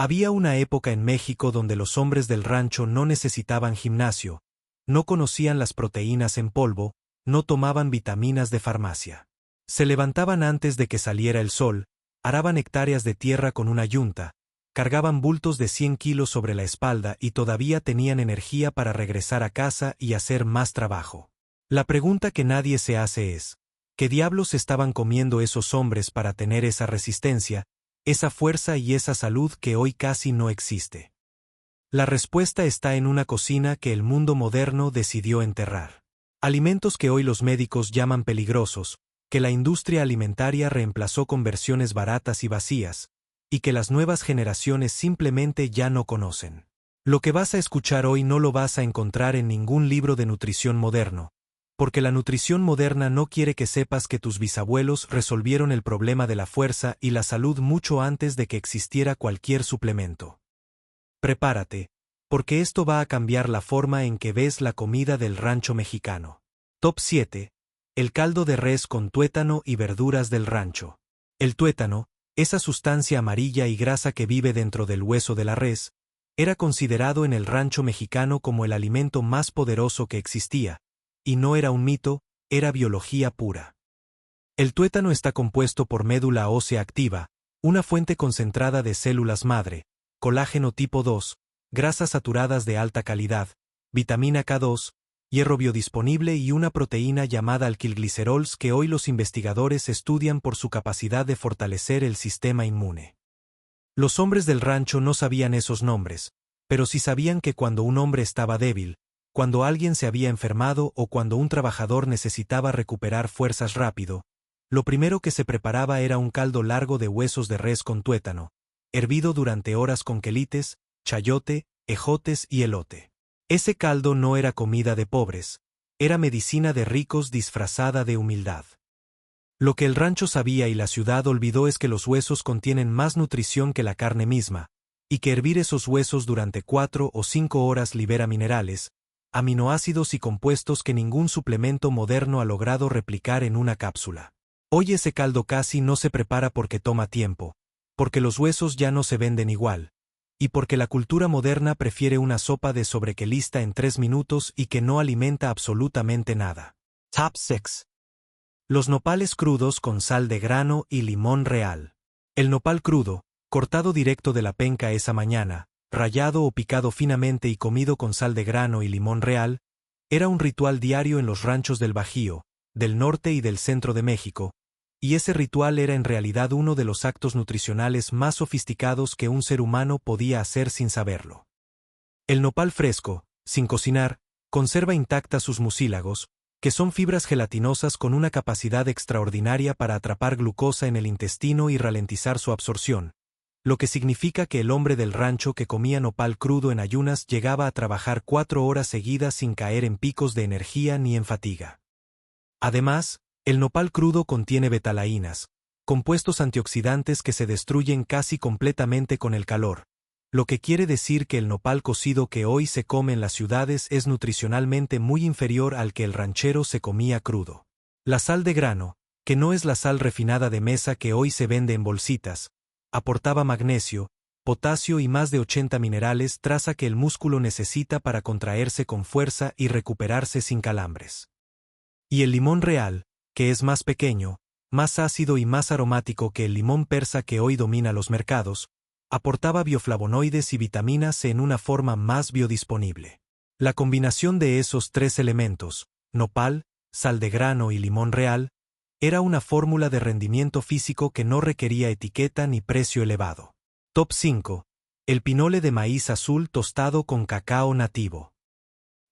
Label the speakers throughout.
Speaker 1: Había una época en México donde los hombres del rancho no necesitaban gimnasio, no conocían las proteínas en polvo, no tomaban vitaminas de farmacia. Se levantaban antes de que saliera el sol, araban hectáreas de tierra con una yunta, cargaban bultos de 100 kilos sobre la espalda y todavía tenían energía para regresar a casa y hacer más trabajo. La pregunta que nadie se hace es, ¿qué diablos estaban comiendo esos hombres para tener esa resistencia, esa fuerza y esa salud que hoy casi no existe? La respuesta está en una cocina que el mundo moderno decidió enterrar. Alimentos que hoy los médicos llaman peligrosos, que la industria alimentaria reemplazó con versiones baratas y vacías, y que las nuevas generaciones simplemente ya no conocen. Lo que vas a escuchar hoy no lo vas a encontrar en ningún libro de nutrición moderno, porque la nutrición moderna no quiere que sepas que tus bisabuelos resolvieron el problema de la fuerza y la salud mucho antes de que existiera cualquier suplemento. Prepárate, porque esto va a cambiar la forma en que ves la comida del rancho mexicano. Top 7. El caldo de res con tuétano y verduras del rancho. El tuétano, esa sustancia amarilla y grasa que vive dentro del hueso de la res, era considerado en el rancho mexicano como el alimento más poderoso que existía, y no era un mito, era biología pura. El tuétano está compuesto por médula ósea activa, una fuente concentrada de células madre, colágeno tipo 2, grasas saturadas de alta calidad, vitamina K2, hierro biodisponible y una proteína llamada alquilglicerols que hoy los investigadores estudian por su capacidad de fortalecer el sistema inmune. Los hombres del rancho no sabían esos nombres, pero sí sabían que cuando un hombre estaba débil, cuando alguien se había enfermado o cuando un trabajador necesitaba recuperar fuerzas rápido, lo primero que se preparaba era un caldo largo de huesos de res con tuétano, hervido durante horas con quelites, chayote, ejotes y elote. Ese caldo no era comida de pobres, era medicina de ricos disfrazada de humildad. Lo que el rancho sabía y la ciudad olvidó es que los huesos contienen más nutrición que la carne misma, y que hervir esos huesos durante 4 o 5 horas libera minerales, aminoácidos y compuestos que ningún suplemento moderno ha logrado replicar en una cápsula. Hoy ese caldo casi no se prepara porque toma tiempo, porque los huesos ya no se venden igual, y porque la cultura moderna prefiere una sopa de sobrequelista en 3 minutos y que no alimenta absolutamente nada. Top 6. Los nopales crudos con sal de grano y limón real. El nopal crudo, cortado directo de la penca esa mañana, rallado o picado finamente y comido con sal de grano y limón real, era un ritual diario en los ranchos del Bajío, del norte y del centro de México, y ese ritual era en realidad uno de los actos nutricionales más sofisticados que un ser humano podía hacer sin saberlo. El nopal fresco, sin cocinar, conserva intactas sus mucílagos, que son fibras gelatinosas con una capacidad extraordinaria para atrapar glucosa en el intestino y ralentizar su absorción, lo que significa que el hombre del rancho que comía nopal crudo en ayunas llegaba a trabajar 4 horas seguidas sin caer en picos de energía ni en fatiga. Además, el nopal crudo contiene betalaínas, compuestos antioxidantes que se destruyen casi completamente con el calor, lo que quiere decir que el nopal cocido que hoy se come en las ciudades es nutricionalmente muy inferior al que el ranchero se comía crudo. La sal de grano, que no es la sal refinada de mesa que hoy se vende en bolsitas, aportaba magnesio, potasio y más de 80 minerales traza que el músculo necesita para contraerse con fuerza y recuperarse sin calambres. Y el limón real, que es más pequeño, más ácido y más aromático que el limón persa que hoy domina los mercados, aportaba bioflavonoides y vitaminas C en una forma más biodisponible. La combinación de esos 3 elementos, nopal, sal de grano y limón real, era una fórmula de rendimiento físico que no requería etiqueta ni precio elevado. Top 5. El pinole de maíz azul tostado con cacao nativo.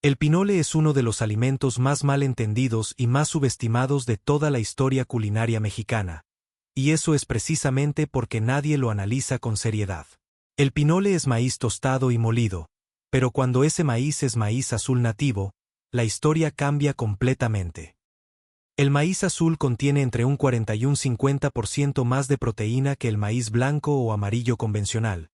Speaker 1: El pinole es uno de los alimentos más mal entendidos y más subestimados de toda la historia culinaria mexicana, y eso es precisamente porque nadie lo analiza con seriedad. El pinole es maíz tostado y molido, pero cuando ese maíz es maíz azul nativo, la historia cambia completamente. El maíz azul contiene entre un 40 y un 50% más de proteína que el maíz blanco o amarillo convencional,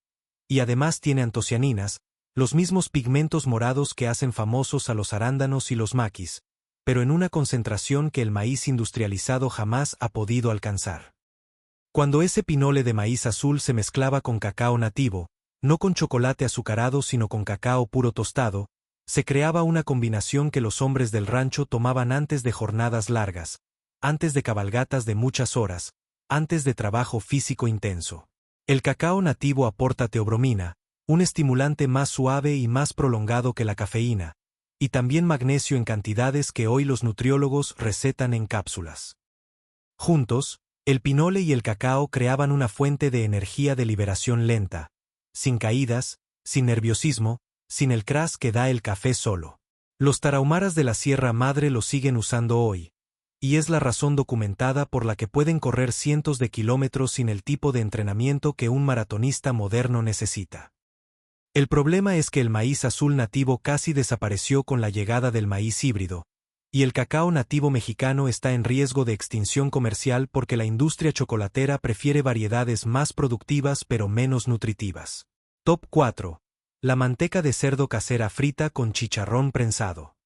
Speaker 1: y además tiene antocianinas, los mismos pigmentos morados que hacen famosos a los arándanos y los maquis, pero en una concentración que el maíz industrializado jamás ha podido alcanzar. Cuando ese pinole de maíz azul se mezclaba con cacao nativo, no con chocolate azucarado sino con cacao puro tostado, se creaba una combinación que los hombres del rancho tomaban antes de jornadas largas, antes de cabalgatas de muchas horas, antes de trabajo físico intenso. El cacao nativo aporta teobromina, un estimulante más suave y más prolongado que la cafeína, y también magnesio en cantidades que hoy los nutriólogos recetan en cápsulas. Juntos, el pinole y el cacao creaban una fuente de energía de liberación lenta, sin caídas, sin nerviosismo, sin el crash que da el café solo. Los tarahumaras de la Sierra Madre lo siguen usando hoy, y es la razón documentada por la que pueden correr cientos de kilómetros sin el tipo de entrenamiento que un maratonista moderno necesita. El problema es que el maíz azul nativo casi desapareció con la llegada del maíz híbrido, y el cacao nativo mexicano está en riesgo de extinción comercial porque la industria chocolatera prefiere variedades más productivas pero menos nutritivas. Top 4. La manteca de cerdo casera frita con chicharrón prensado.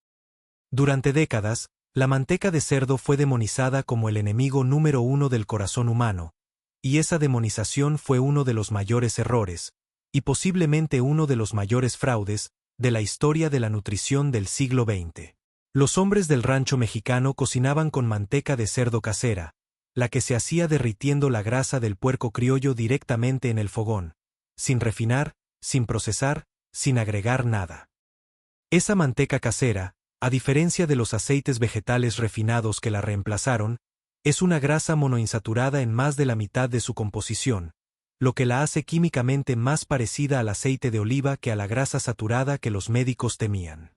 Speaker 1: Durante décadas, la manteca de cerdo fue demonizada como el enemigo número uno del corazón humano, y esa demonización fue uno de los mayores errores, y posiblemente uno de los mayores fraudes, de la historia de la nutrición del siglo XX. Los hombres del rancho mexicano cocinaban con manteca de cerdo casera, la que se hacía derritiendo la grasa del puerco criollo directamente en el fogón, sin refinar, sin procesar, sin agregar nada. Esa manteca casera, a diferencia de los aceites vegetales refinados que la reemplazaron, es una grasa monoinsaturada en más de la mitad de su composición, lo que la hace químicamente más parecida al aceite de oliva que a la grasa saturada que los médicos temían.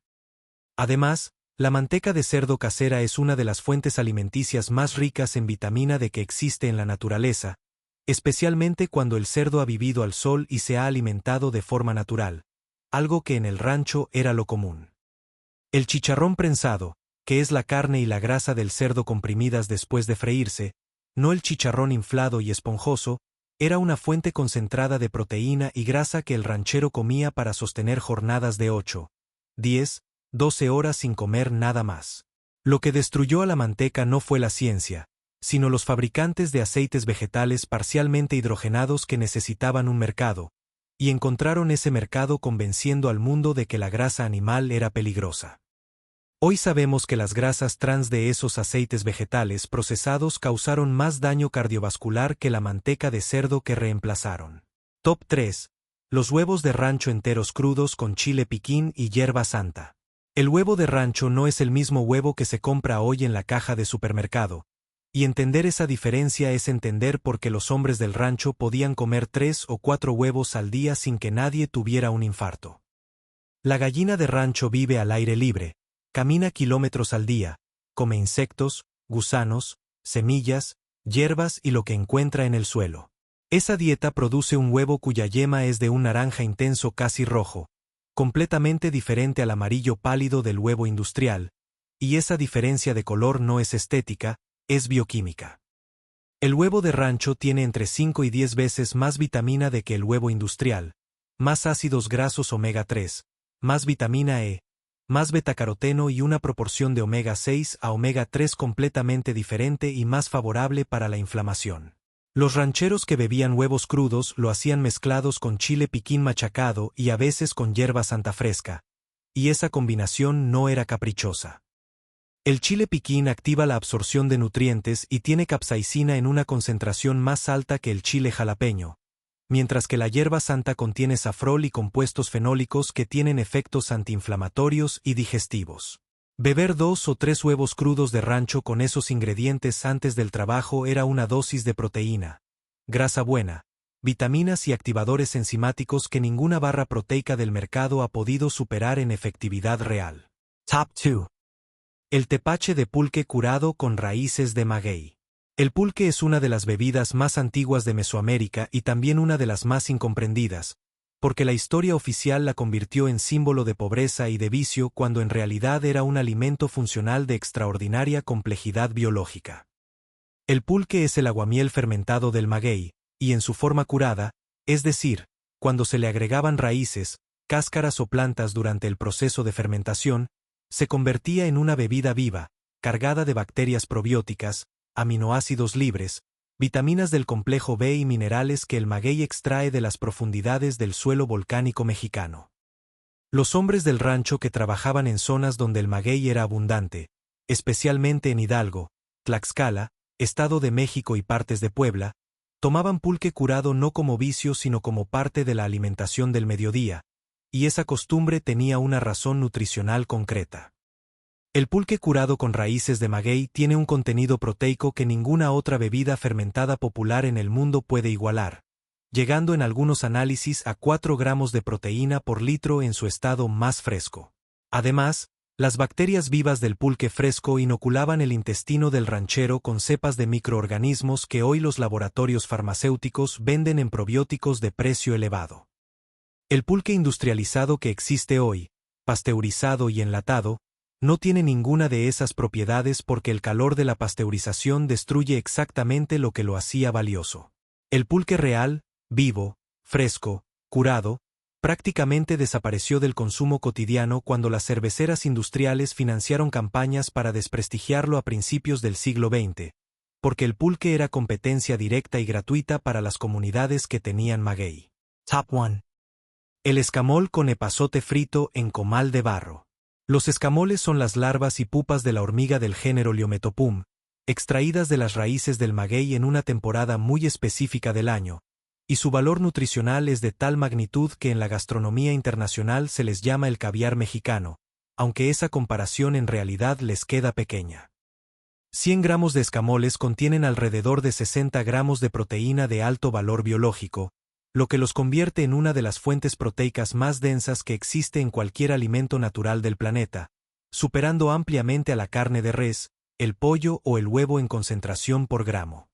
Speaker 1: Además, la manteca de cerdo casera es una de las fuentes alimenticias más ricas en vitamina D que existe en la naturaleza, especialmente cuando el cerdo ha vivido al sol y se ha alimentado de forma natural, algo que en el rancho era lo común. El chicharrón prensado, que es la carne y la grasa del cerdo comprimidas después de freírse, no el chicharrón inflado y esponjoso, era una fuente concentrada de proteína y grasa que el ranchero comía para sostener jornadas de 8, 10, 12 horas sin comer nada más. Lo que destruyó a la manteca no fue la ciencia, sino los fabricantes de aceites vegetales parcialmente hidrogenados que necesitaban un mercado, y encontraron ese mercado convenciendo al mundo de que la grasa animal era peligrosa. Hoy sabemos que las grasas trans de esos aceites vegetales procesados causaron más daño cardiovascular que la manteca de cerdo que reemplazaron. Top 3. Los huevos de rancho enteros crudos con chile piquín y hierba santa. El huevo de rancho no es el mismo huevo que se compra hoy en la caja de supermercado, y entender esa diferencia es entender por qué los hombres del rancho podían comer 3 o 4 huevos al día sin que nadie tuviera un infarto. La gallina de rancho vive al aire libre, camina kilómetros al día, come insectos, gusanos, semillas, hierbas y lo que encuentra en el suelo. Esa dieta produce un huevo cuya yema es de un naranja intenso casi rojo, completamente diferente al amarillo pálido del huevo industrial, y esa diferencia de color no es estética, es bioquímica. El huevo de rancho tiene entre 5 y 10 veces más vitamina D que el huevo industrial, más ácidos grasos omega 3, más vitamina E, más betacaroteno y una proporción de omega 6 a omega 3 completamente diferente y más favorable para la inflamación. Los rancheros que bebían huevos crudos lo hacían mezclados con chile piquín machacado y a veces con hierba santa fresca, y esa combinación no era caprichosa. El chile piquín activa la absorción de nutrientes y tiene capsaicina en una concentración más alta que el chile jalapeño, mientras que la hierba santa contiene safrol y compuestos fenólicos que tienen efectos antiinflamatorios y digestivos. Beber 2 o 3 huevos crudos de rancho con esos ingredientes antes del trabajo era una dosis de proteína, grasa buena, vitaminas y activadores enzimáticos que ninguna barra proteica del mercado ha podido superar en efectividad real. Top 2. El tepache de pulque curado con raíces de maguey. El pulque es una de las bebidas más antiguas de Mesoamérica y también una de las más incomprendidas, porque la historia oficial la convirtió en símbolo de pobreza y de vicio cuando en realidad era un alimento funcional de extraordinaria complejidad biológica. El pulque es el aguamiel fermentado del maguey, y en su forma curada, es decir, cuando se le agregaban raíces, cáscaras o plantas durante el proceso de fermentación, se convertía en una bebida viva, cargada de bacterias probióticas, aminoácidos libres, vitaminas del complejo B y minerales que el maguey extrae de las profundidades del suelo volcánico mexicano. Los hombres del rancho que trabajaban en zonas donde el maguey era abundante, especialmente en Hidalgo, Tlaxcala, Estado de México y partes de Puebla, tomaban pulque curado no como vicio sino como parte de la alimentación del mediodía, y esa costumbre tenía una razón nutricional concreta. El pulque curado con raíces de maguey tiene un contenido proteico que ninguna otra bebida fermentada popular en el mundo puede igualar, llegando en algunos análisis a 4 gramos de proteína por litro en su estado más fresco. Además, las bacterias vivas del pulque fresco inoculaban el intestino del ranchero con cepas de microorganismos que hoy los laboratorios farmacéuticos venden en probióticos de precio elevado. El pulque industrializado que existe hoy, pasteurizado y enlatado, no tiene ninguna de esas propiedades porque el calor de la pasteurización destruye exactamente lo que lo hacía valioso. El pulque real, vivo, fresco, curado, prácticamente desapareció del consumo cotidiano cuando las cerveceras industriales financiaron campañas para desprestigiarlo a principios del siglo XX, porque el pulque era competencia directa y gratuita para las comunidades que tenían maguey. Top 1. El escamol con epazote frito en comal de barro. Los escamoles son las larvas y pupas de la hormiga del género Liometopum, extraídas de las raíces del maguey en una temporada muy específica del año, y su valor nutricional es de tal magnitud que en la gastronomía internacional se les llama el caviar mexicano, aunque esa comparación en realidad les queda pequeña. 100 gramos de escamoles contienen alrededor de 60 gramos de proteína de alto valor biológico, lo que los convierte en una de las fuentes proteicas más densas que existe en cualquier alimento natural del planeta, superando ampliamente a la carne de res, el pollo o el huevo en concentración por gramo.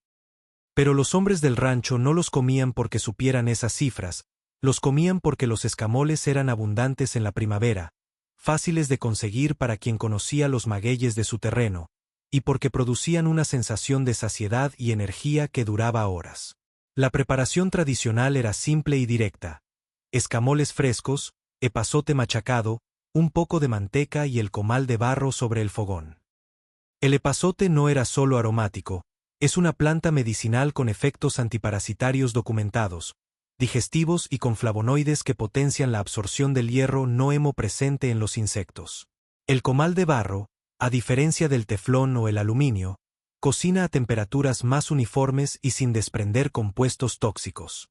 Speaker 1: Pero los hombres del rancho no los comían porque supieran esas cifras, los comían porque los escamoles eran abundantes en la primavera, fáciles de conseguir para quien conocía los magueyes de su terreno, y porque producían una sensación de saciedad y energía que duraba horas. La preparación tradicional era simple y directa: escamoles frescos, epazote machacado, un poco de manteca y el comal de barro sobre el fogón. El epazote no era solo aromático, es una planta medicinal con efectos antiparasitarios documentados, digestivos y con flavonoides que potencian la absorción del hierro no hemo presente en los insectos. El comal de barro, a diferencia del teflón o el aluminio, cocina a temperaturas más uniformes y sin desprender compuestos tóxicos.